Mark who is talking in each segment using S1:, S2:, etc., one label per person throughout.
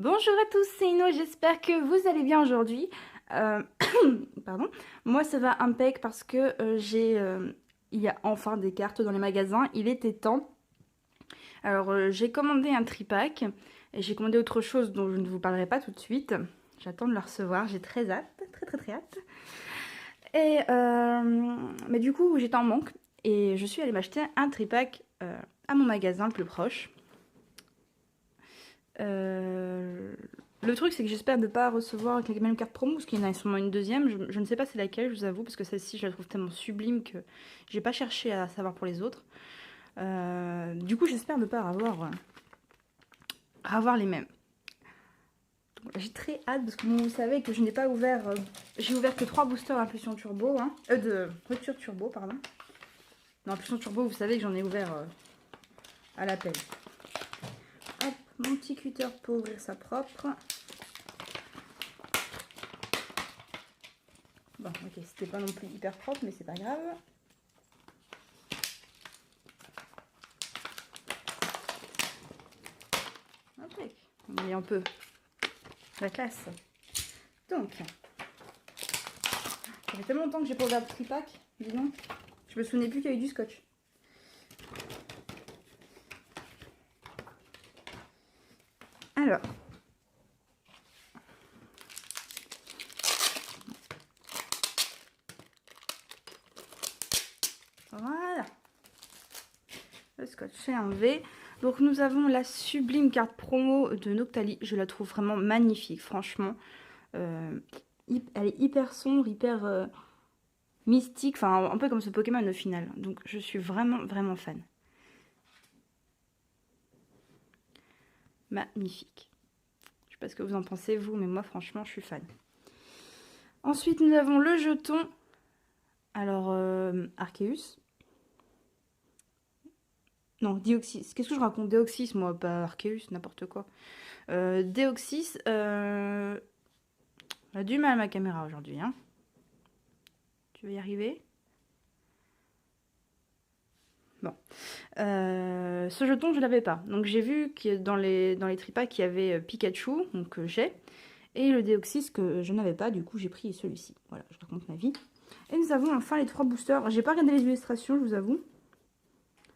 S1: Bonjour à tous, c'est Ino, j'espère que vous allez bien aujourd'hui. Euh, Pardon. Moi ça va impec parce que il y a enfin des cartes dans les magasins, il était temps. Alors j'ai commandé un tripack et j'ai commandé autre chose dont je ne vous parlerai pas tout de suite. J'attends de le recevoir, j'ai très hâte, très hâte. Mais du coup j'étais en manque et je suis allée m'acheter un tripack à mon magasin le plus proche. Euh, le truc, c'est que j'espère ne pas recevoir la même carte promo, parce qu'il y en a sûrement une deuxième. Je ne sais pas c'est laquelle, je vous avoue, parce que celle-ci, je la trouve tellement sublime que j'ai pas cherché à savoir pour les autres. Du coup, j'espère ne pas avoir les mêmes. J'ai très hâte, parce que bon, vous savez que je n'ai pas ouvert... j'ai ouvert que 3 boosters d'impulsion turbo, hein, de rupture turbo, pardon. Non, impulsion turbo, vous savez que j'en ai ouvert à l'appel. Hop, mon petit cutter pour ouvrir sa propre. Bon, ok, c'était pas non plus hyper propre, mais c'est pas grave. Ok, on est un peu la classe. Donc, ça fait tellement longtemps que j'ai pas ouvert de tripack, dis donc. Je me souvenais plus qu'il y avait du scotch. Alors, voilà. Le scotch est enlevé. Donc nous avons la sublime carte promo de Noctali. Je la trouve vraiment magnifique, franchement. Elle est hyper sombre, hyper mystique. Enfin, un peu comme ce Pokémon au final. Donc je suis vraiment fan. Magnifique. Je sais pas ce que vous en pensez, vous, mais moi, franchement, je suis fan. Ensuite, nous avons le jeton. Alors, Arceus. Non, Deoxys. Qu'est-ce que je raconte? Deoxys, moi, pas Arceus, n'importe quoi. Deoxys, on a du mal à ma caméra aujourd'hui, hein. Tu vas y arriver? Bon. Ce jeton, je l'avais pas. Donc j'ai vu que dans les tripacks, il y avait Pikachu, donc que j'ai. Et le Deoxys que je n'avais pas, du coup j'ai pris celui-ci. Voilà, je raconte ma vie. Et nous avons enfin les 3 boosters. J'ai pas regardé les illustrations, je vous avoue.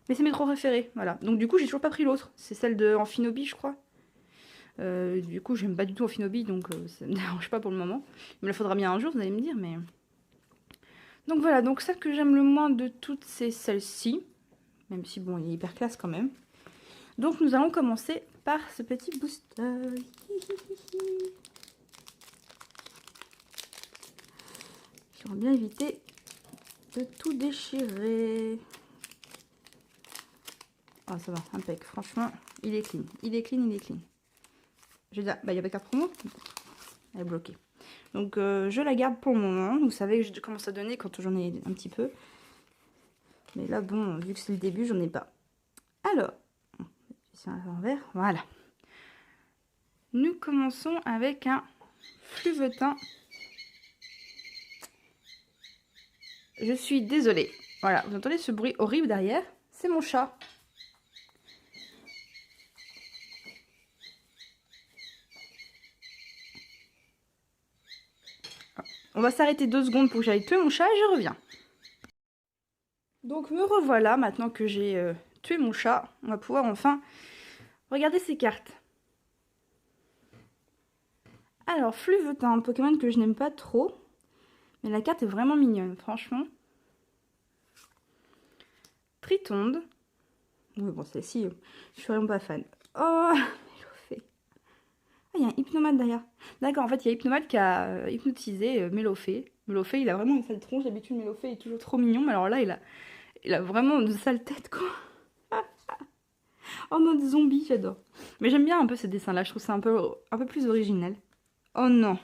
S1: Mais c'est mes 3 préférés, voilà. Donc du coup j'ai toujours pas pris l'autre. C'est celle de Amphinobi, je crois. Du coup j'aime pas du tout Amphinobi, donc ça me dérange pas pour le moment. Il me la faudra bien un jour, vous allez me dire, mais... Donc voilà, donc celle que j'aime le moins de toutes, c'est celle-ci. Même si bon, il est hyper classe quand même. Donc nous allons commencer par ce petit booster. J'aimerais bien éviter de tout déchirer. Ah, ça va, impec. Franchement, il est clean. Il est clean. Je veux dire, bah, il y avait carte promo. Elle est bloquée. Donc, je la garde pour le moment. Vous savez que je commence à donner quand j'en ai un petit peu. Mais là, bon, vu que c'est le début, j'en ai pas. Alors, c'est à l'envers. Voilà. Nous commençons avec un Fluvetin. Je suis désolée. Voilà, vous entendez ce bruit horrible derrière? C'est mon chat. On va s'arrêter 2 secondes pour que j'aille tuer mon chat et je reviens. Donc me revoilà, maintenant que j'ai tué mon chat. On va pouvoir enfin regarder ces cartes. Alors, Fluve, t'as un Pokémon que je n'aime pas trop. Mais la carte est vraiment mignonne, franchement. Tritonde. Oui, bon, celle-ci, je suis vraiment pas fan. Oh, Mélofée. Ah, il y a un Hypnomate derrière. D'accord, en fait, il y a Hypnomate qui a hypnotisé Mélofée. Mélofée, il a vraiment une sale tronche. D'habitude, Mélofée est toujours trop mignon. Mais alors là, il a vraiment une sale tête, quoi. En mode zombie, j'adore. Mais j'aime bien un peu ces dessins-là. Je trouve ça un peu plus original. Oh non.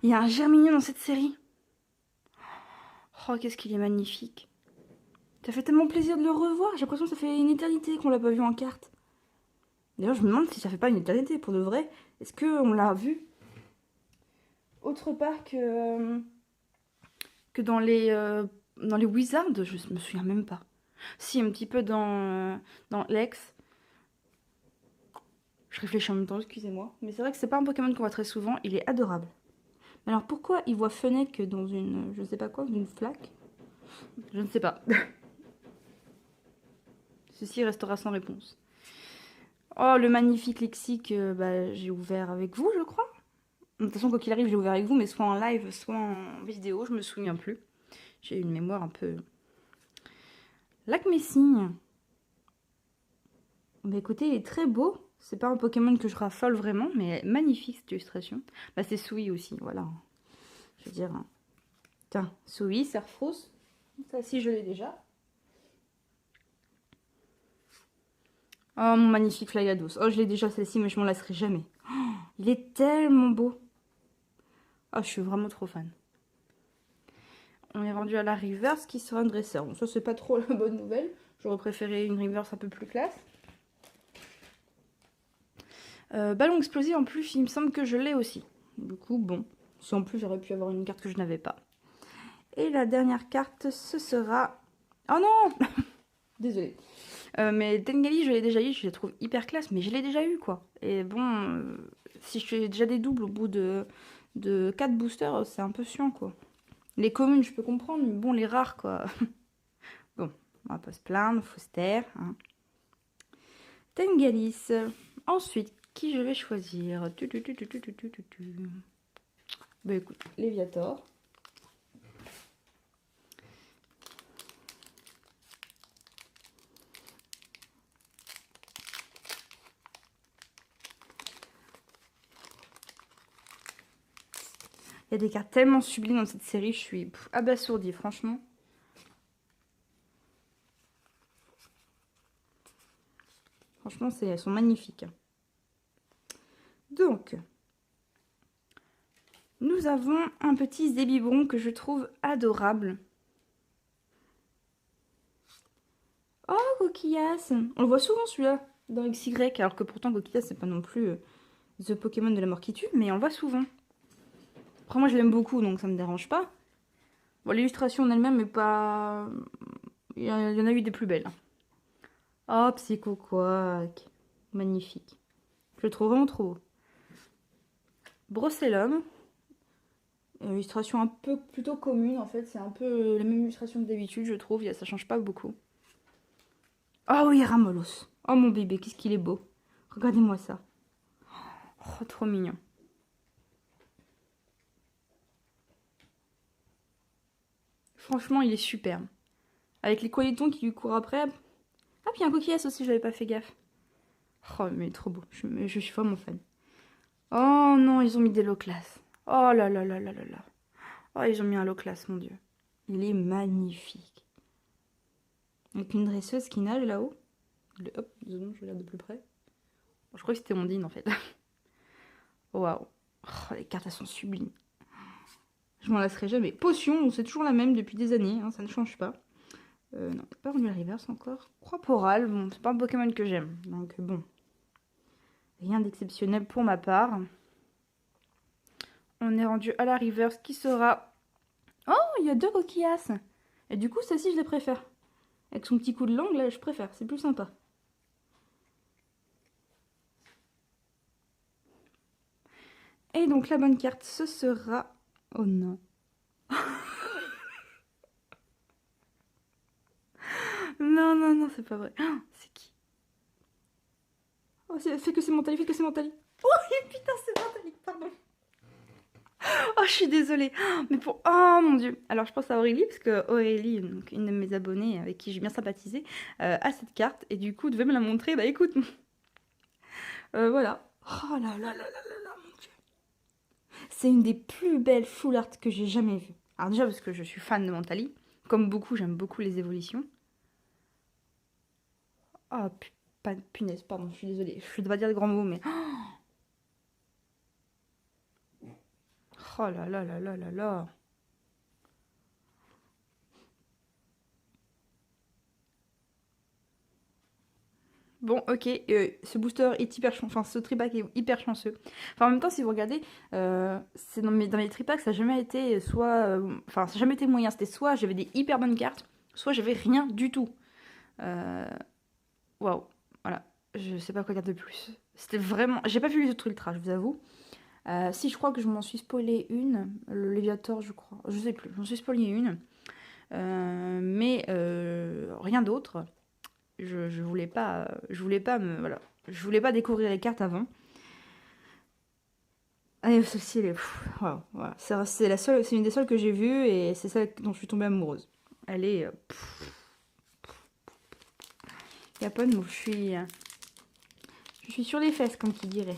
S1: Il y a un Germignon dans cette série. Oh, qu'est-ce qu'il est magnifique. Ça fait tellement plaisir de le revoir. J'ai l'impression que ça fait une éternité qu'on l'a pas vu en carte. D'ailleurs, je me demande si ça fait pas une éternité pour de vrai. Est-ce qu'on l'a vu autre part que dans les Wizards? Je me souviens même pas. Si, un petit peu dans Lex. Je réfléchis en même temps, excusez-moi. Mais c'est vrai que c'est pas un Pokémon qu'on voit très souvent, il est adorable. Mais alors pourquoi il voit Fennec dans une, je sais pas quoi, une flaque? Je ne sais pas. Ceci restera sans réponse. Oh, le magnifique lexique, bah, j'ai ouvert avec vous, je crois. De toute façon, quoi qu'il arrive, j'ai ouvert avec vous, mais soit en live, soit en vidéo, je me souviens plus. J'ai une mémoire un peu... Lac Messing. Bah écoutez, il est très beau. C'est pas un Pokémon que je raffole vraiment, mais magnifique cette illustration. Bah c'est Sui aussi, voilà. Je veux dire... Tiens, Sui, Serfros. Ça si je l'ai déjà. Oh, mon magnifique Flyados. Oh, je l'ai déjà celle-ci, mais je m'en lasserai jamais. Oh, il est tellement beau. Oh, je suis vraiment trop fan. On est rendu à la reverse qui sera un dresseur. Bon, ça, c'est pas trop la bonne nouvelle. J'aurais préféré une reverse un peu plus classe. Ballon explosif, en plus, il me semble que je l'ai aussi. Du coup, bon. Si en plus, j'aurais pu avoir une carte que je n'avais pas. Et la dernière carte, ce sera... Oh non Désolée. Mais Tengali, je l'ai déjà eu, je la trouve hyper classe, mais je l'ai déjà eu, quoi. Et bon, si je fais déjà des doubles au bout de 4 boosters, c'est un peu chiant, quoi. Les communes, je peux comprendre, mais bon, les rares, quoi. Bon, on va pas se plaindre, faut se taire. Hein. Tengalis. Ensuite, qui je vais choisir? Bah écoute, Léviator. Il y a des cartes tellement sublimes dans cette série, je suis abasourdie, franchement. Franchement, elles sont magnifiques. Donc, nous avons un petit Zébibron que je trouve adorable. Oh, Coquillas! On le voit souvent celui-là dans XY, alors que pourtant Coquillas, c'est pas non plus The Pokémon de la mort qui tue, mais on le voit souvent. Après, moi, je l'aime beaucoup, donc ça me dérange pas. Bon, l'illustration en elle-même est pas... Il y en a eu des plus belles. Oh, Psycho-Quack. Magnifique. Je le trouve vraiment trop beau. Brossellum. Illustration un peu plutôt commune, en fait. C'est un peu la même illustration que d'habitude, je trouve. Ça change pas beaucoup. Oh oui, Ramolos. Oh, mon bébé, qu'est-ce qu'il est beau. Regardez-moi ça. Oh, trop mignon. Franchement, il est superbe. Avec les colétons qui lui courent après. Ah, puis il y a un coquillage aussi, je n'avais pas fait gaffe. Oh, mais trop beau. Je suis vraiment fan. Oh non, ils ont mis des low class. Oh là là là là là là. Oh, ils ont mis un low class, mon Dieu. Il est magnifique. Avec une dresseuse qui nage là-haut. Hop, 2 secondes, je regarde de plus près. Je crois que c'était Ondine en fait. Waouh. Oh, les cartes, elles sont sublimes. Je m'en lasserai jamais. Potion, c'est toujours la même depuis des années, hein, ça ne change pas. Non, pas rendu la reverse encore. Croix-Poral, bon, c'est pas un Pokémon que j'aime. Donc bon. Rien d'exceptionnel pour ma part. On est rendu à la reverse qui sera... Oh, il y a 2 coquillasses. Et du coup, celle-ci, je la préfère. Avec son petit coup de langue, là, je préfère. C'est plus sympa. Et donc, la bonne carte, ce sera... Oh non. Non, non, non, c'est pas vrai. Oh, c'est qui? Oh, fais que c'est Mentali, fais que c'est Mentali. Oh, putain, c'est Mentali, pardon. Oh, je suis désolée. Mais pour... Oh, mon Dieu. Alors, je pense à Aurélie, parce que Aurélie, donc, une de mes abonnées avec qui j'ai bien sympathisé, a cette carte. Et du coup, devait me la montrer. Bah, écoute. Voilà. Oh là là là là là là, mon Dieu. C'est une des plus belles full art que j'ai jamais vues. Alors déjà, parce que je suis fan de Mentali. Comme beaucoup, j'aime beaucoup les évolutions. Oh, punaise, pardon, je suis désolée. Je ne dois pas dire de grands mots, mais... Oh là là là là là là. Bon, ok, ce booster est hyper chanceux, enfin ce tripack est hyper chanceux. Enfin, en même temps, si vous regardez, c'est dans mes tripacks, ça n'a jamais été soit... Enfin, ça n'a jamais été moyen, c'était soit j'avais des hyper bonnes cartes, soit j'avais rien du tout. Waouh, voilà. Je sais pas quoi dire de plus. C'était vraiment... J'ai pas vu les autres ultras, je vous avoue. Si, je crois que je m'en suis spoilé une. Le Léviator, je crois. Je sais plus. J'en suis spoilé une. Mais rien d'autre. Je voulais pas... Je voulais pas me... Voilà. Je voulais pas découvrir les cartes avant. Et celle-ci, elle est... Wow, voilà. C'est la seule... C'est une des seules que j'ai vues et c'est celle dont je suis tombée amoureuse. Elle est... Il n'y a pas de mots. Je suis sur les fesses, comme qui dirait.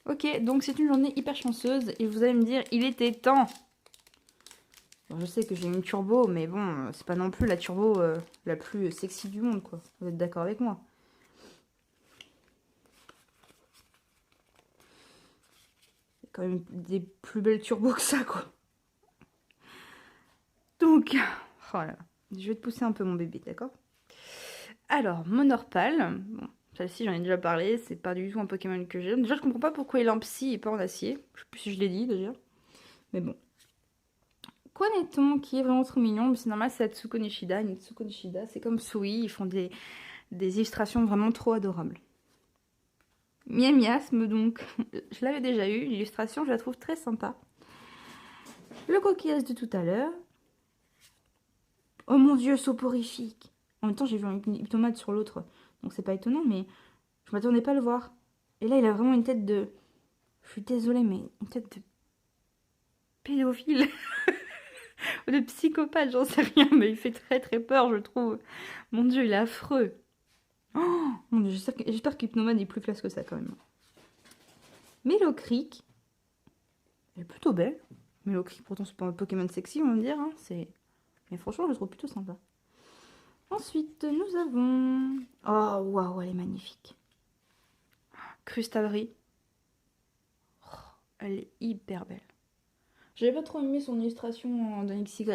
S1: Ok, donc c'est une journée hyper chanceuse. Et vous allez me dire, il était temps. Alors, je sais que j'ai une turbo, mais bon, c'est pas non plus la turbo la plus sexy du monde, quoi. Vous êtes d'accord avec moi? Il y a quand même des plus belles turbos que ça, quoi. Donc, oh là là. Je vais te pousser un peu mon bébé, d'accord? Alors, Monorpal. Bon, celle-ci, j'en ai déjà parlé. C'est pas du tout un Pokémon que j'aime. Déjà, je comprends pas pourquoi il est en psy et pas en acier. Je sais plus si je l'ai dit, déjà. Mais bon. Quaneton, qui est vraiment trop mignon. Mais c'est normal, c'est Atsuko Nishida. Une Atsuko Nishida, c'est comme Sui. Ils font des illustrations vraiment trop adorables. Miasme, donc. Je l'avais déjà eu. L'illustration, je la trouve très sympa. Le coquillage de tout à l'heure. Oh mon dieu, soporifique. En même temps, j'ai vu un hypnomate sur l'autre, donc c'est pas étonnant, mais je m'attendais pas à le voir. Et là, il a vraiment une tête de... Je suis désolée, mais une tête de pédophile. Ou de psychopathe, j'en sais rien, mais il fait très très peur, je trouve. Mon dieu, il est affreux. Oh mon dieu, j'espère qu'Hypnomate est plus classe que ça, quand même. Mélocric. Elle est plutôt belle. Mélocric, pourtant, c'est pas un Pokémon sexy, on va me dire. Hein. Mais franchement, je le trouve plutôt sympa. Ensuite, nous avons... Oh, waouh, elle est magnifique. Crustavry. Oh, elle est hyper belle. J'avais pas trop aimé son illustration dans XY.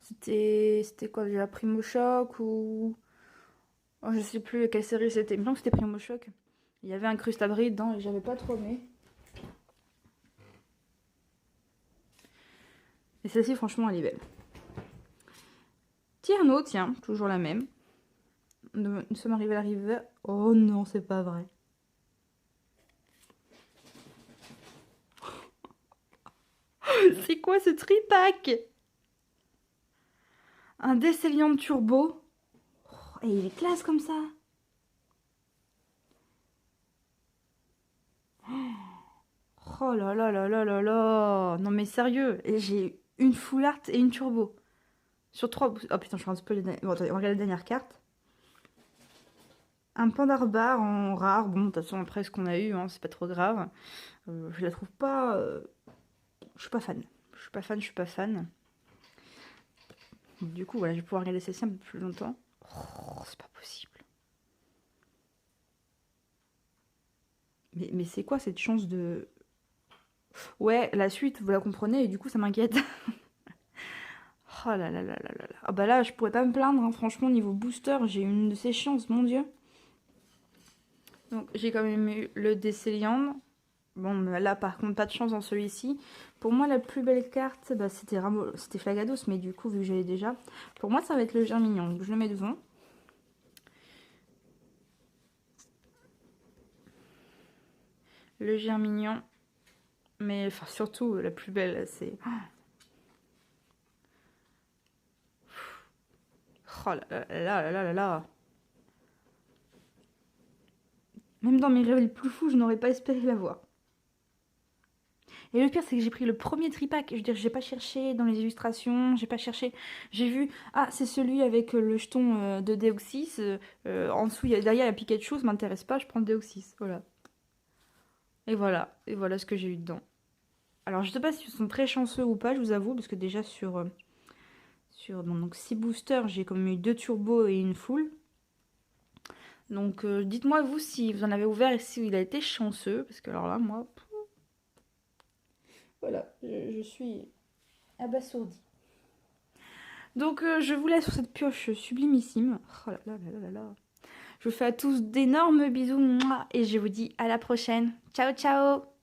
S1: C'était quoi déjà, Primo Choc ou... Oh, je sais plus quelle série c'était. Mais non, c'était Primo Choc. Il y avait un Crustavry dedans et j'avais pas trop aimé. Et celle-ci, franchement, elle est belle. Tierno, tiens, toujours la même. Nous sommes arrivés à la rivière. Oh non, c'est pas vrai. C'est quoi ce tripack? Un Desceliant Turbo. Oh, et il est classe comme ça. Oh là là là là là là. Non mais sérieux. Et j'ai une full art et une turbo. Sur 3... Oh putain, je suis un peu... Bon, attendez, on regarde la dernière carte. Un Pandarbar en rare. Bon, de toute façon, après ce qu'on a eu, hein, c'est pas trop grave. Je la trouve pas... Je suis pas fan. Je suis pas fan. Du coup, voilà, je vais pouvoir regarder celle-ci un peu plus longtemps. Oh, c'est pas possible. Mais c'est quoi cette chance de... Ouais, la suite, vous la comprenez, et du coup, ça m'inquiète. Oh là là là là là là. Ah bah là, je pourrais pas me plaindre, hein. Franchement, niveau booster, j'ai une de ces chances, mon dieu. Donc, j'ai quand même eu le Desceliant. Bon, là, par contre, pas de chance dans celui-ci. Pour moi, la plus belle carte, bah, c'était Flagados, mais du coup, vu que j'avais déjà... Pour moi, ça va être le Germignon, donc je le mets devant. Le Germignon. Mais, enfin, surtout, la plus belle, c'est... Oh là là là là là là. Même dans mes rêves les plus fous, je n'aurais pas espéré la voir. Et le pire, c'est que j'ai pris le premier tripack. Je veux dire, j'ai pas cherché dans les illustrations, j'ai pas cherché. J'ai vu, ah, c'est celui avec le jeton de Deoxys. En dessous, derrière, il y a Pikachu, ça m'intéresse pas, je prends le Deoxys. Voilà. Et voilà ce que j'ai eu dedans. Alors, je sais pas s'ils sont très chanceux ou pas, je vous avoue, parce que déjà sur donc 6 boosters, j'ai comme eu 2 turbos et une full. Donc, dites-moi, vous, si vous en avez ouvert et si il a été chanceux, parce que alors là, moi... Voilà, je suis abasourdie. Donc, je vous laisse sur cette pioche sublimissime. Oh là là là là là. Je vous fais à tous d'énormes bisous, et je vous dis à la prochaine. Ciao, ciao!